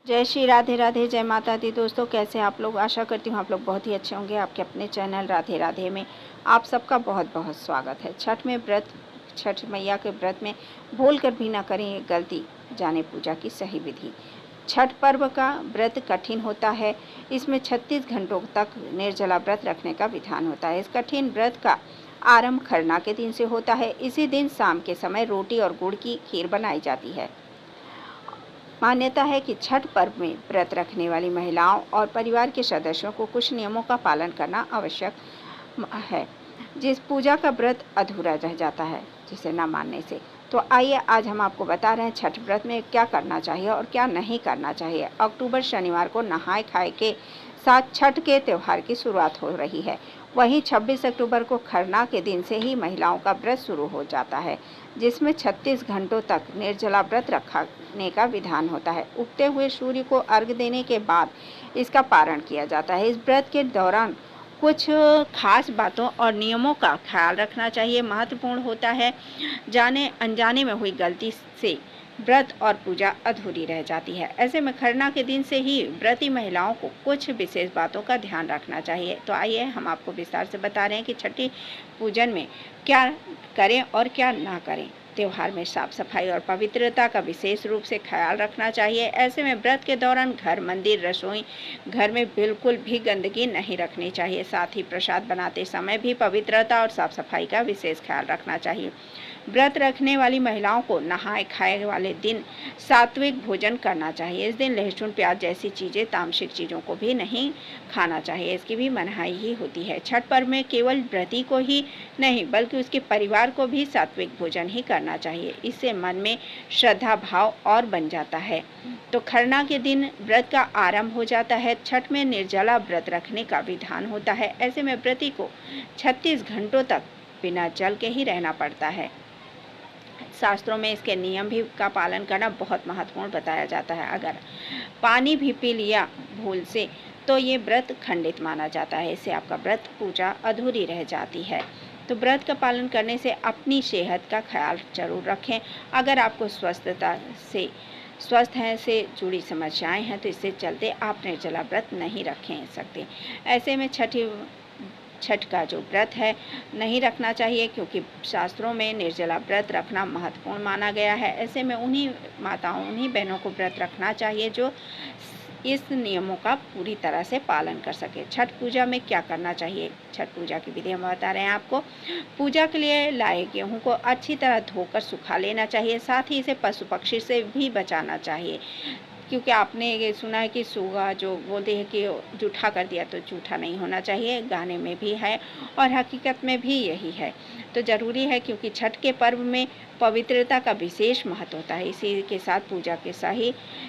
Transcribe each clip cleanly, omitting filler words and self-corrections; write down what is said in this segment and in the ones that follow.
जय श्री राधे राधे, जय माता दी। दोस्तों, कैसे आप लोग? आशा करती हूँ आप लोग बहुत ही अच्छे होंगे। आपके अपने चैनल राधे राधे में आप सबका बहुत बहुत स्वागत है। छठ मैया के व्रत में भूल कर भी ना करें ये गलती, जाने पूजा की सही विधि। छठ पर्व का व्रत कठिन होता है। इसमें 36 घंटों तक निर्जला व्रत रखने का विधान होता है। इस कठिन व्रत का आरंभ खरना के दिन से होता है। इसी दिन शाम के समय रोटी और गुड़ की खीर बनाई जाती है। मान्यता है कि छठ पर्व में व्रत रखने वाली महिलाओं और परिवार के सदस्यों को कुछ नियमों का पालन करना आवश्यक है, जिस पूजा का व्रत अधूरा रह जाता है जिसे न मानने से। तो आइए आज हम आपको बता रहे हैं छठ व्रत में क्या करना चाहिए और क्या नहीं करना चाहिए। अक्टूबर शनिवार को नहाय खाए के साथ छठ के त्यौहार की शुरुआत हो रही है। वहीं 26 अक्टूबर को खरना के दिन से ही महिलाओं का व्रत शुरू हो जाता है, जिसमें 36 घंटों तक निर्जला व्रत रखने का विधान होता है। उगते हुए सूर्य को अर्घ्य देने के बाद इसका पारण किया जाता है। इस व्रत के दौरान कुछ खास बातों और नियमों का ख्याल रखना चाहिए। महत्वपूर्ण होता है, जाने अनजाने में हुई गलती से व्रत और पूजा अधूरी रह जाती है। ऐसे में खरना के दिन से ही व्रती महिलाओं को कुछ विशेष बातों का ध्यान रखना चाहिए। तो आइए हम आपको विस्तार से बता रहे हैं कि छठी पूजन में क्या करें और क्या ना करें। त्योहार में साफ सफाई और पवित्रता का विशेष रूप से ख्याल रखना चाहिए। ऐसे में व्रत के दौरान घर, मंदिर, रसोई घर में बिल्कुल भी गंदगी नहीं रखनी चाहिए। साथ ही प्रसाद बनाते समय भी पवित्रता और साफ सफाई का विशेष ख्याल रखना चाहिए। व्रत रखने वाली महिलाओं को नहाए खाए वाले दिन सात्विक भोजन करना चाहिए। इस दिन लहसुन, प्याज जैसी चीज़ें, तामसिक चीज़ों को भी नहीं खाना चाहिए। इसकी भी मनाही ही होती है। छठ पर्व में केवल व्रती को ही नहीं बल्कि उसके परिवार को भी सात्विक भोजन ही करना चाहिए। इससे मन में श्रद्धा भाव और बन जाता है। तो खरना के दिन व्रत का आरंभ हो जाता है। छठ में निर्जला व्रत रखने का विधान होता है। ऐसे में व्रती को 36 घंटों तक बिना जल के ही रहना पड़ता है। शास्त्रों में इसके नियम भी का पालन करना बहुत महत्वपूर्ण बताया जाता है। अगर पानी भी पी लिया भूल से तो ये व्रत खंडित माना जाता है। इससे आपका व्रत पूजा अधूरी रह जाती है। तो व्रत का पालन करने से अपनी सेहत का ख्याल जरूर रखें। अगर आपको स्वस्थ हैं से जुड़ी समस्याएं हैं तो इससे चलते आप निर्जला व्रत नहीं रखें सकते। ऐसे में छठ का जो व्रत है नहीं रखना चाहिए, क्योंकि शास्त्रों में निर्जला व्रत रखना महत्वपूर्ण माना गया है। ऐसे में उन्हीं माताओं, उन्हीं बहनों को व्रत रखना चाहिए जो इस नियमों का पूरी तरह से पालन कर सके। छठ पूजा में क्या करना चाहिए? छठ पूजा की विधि हम बता रहे हैं आपको। पूजा के लिए लाए गेहूं को अच्छी तरह धोकर सुखा लेना चाहिए। साथ ही इसे पशु पक्षी से भी बचाना चाहिए, क्योंकि आपने ये सुना है कि सुगा जो बोलते हैं कि जूठा कर दिया तो जूठा नहीं होना चाहिए। गाने में भी है और हकीकत में भी यही है। तो ज़रूरी है, क्योंकि छठ के पर्व में पवित्रता का विशेष महत्व होता है। इसी के साथ पूजा के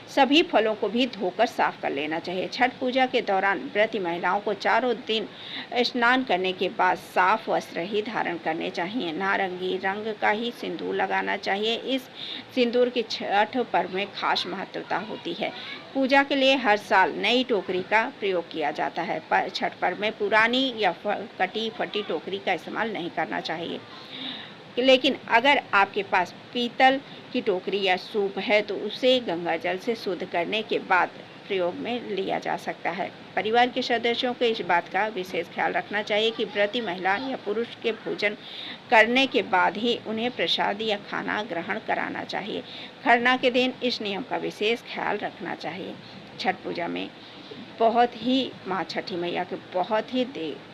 सभी फलों को भी धोकर साफ कर लेना चाहिए। छठ पूजा के दौरान व्रती महिलाओं को चारों दिन स्नान करने के बाद साफ वस्त्र ही धारण करने चाहिए। नारंगी रंग का ही सिंदूर लगाना चाहिए। इस सिंदूर की छठ पर्व में खास महत्वता होती है। पूजा के लिए हर साल नई टोकरी का प्रयोग किया जाता है, पर छठ पर्व में पुरानी या कटी फटी टोकरी का इस्तेमाल नहीं करना चाहिए। लेकिन अगर आपके पास पीतल की टोकरी या सूप है तो उसे गंगा जल से शुद्ध करने के बाद प्रयोग में लिया जा सकता है। परिवार के सदस्यों को इस बात का विशेष ख्याल रखना चाहिए कि व्रती महिला या पुरुष के भोजन करने के बाद ही उन्हें प्रसाद या खाना ग्रहण कराना चाहिए। खरना के दिन इस नियम का विशेष ख्याल रखना चाहिए। छठ पूजा में बहुत ही माँ छठी मैया के बहुत ही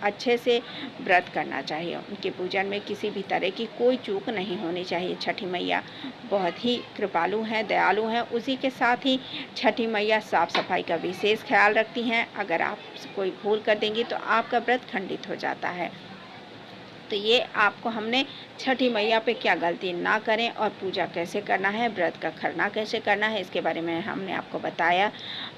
अच्छे से व्रत करना चाहिए। उनके पूजन में किसी भी तरह की कोई चूक नहीं होनी चाहिए। छठी मैया बहुत ही कृपालु हैं, दयालु हैं। उसी के साथ ही छठी मैया साफ सफाई का विशेष ख्याल रखती हैं। अगर आप कोई भूल कर देंगी तो आपका व्रत खंडित हो जाता है। तो ये आपको हमने छठी मैया पे क्या गलती ना करें और पूजा कैसे करना है, व्रत का खरना कैसे करना है, इसके बारे में हमने आपको बताया।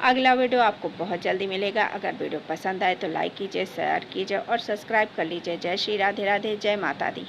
अगला वीडियो आपको बहुत जल्दी मिलेगा। अगर वीडियो पसंद आए तो लाइक कीजिए, शेयर कीजिए और सब्सक्राइब कर लीजिए। जय श्री राधे राधे, जय माता दी।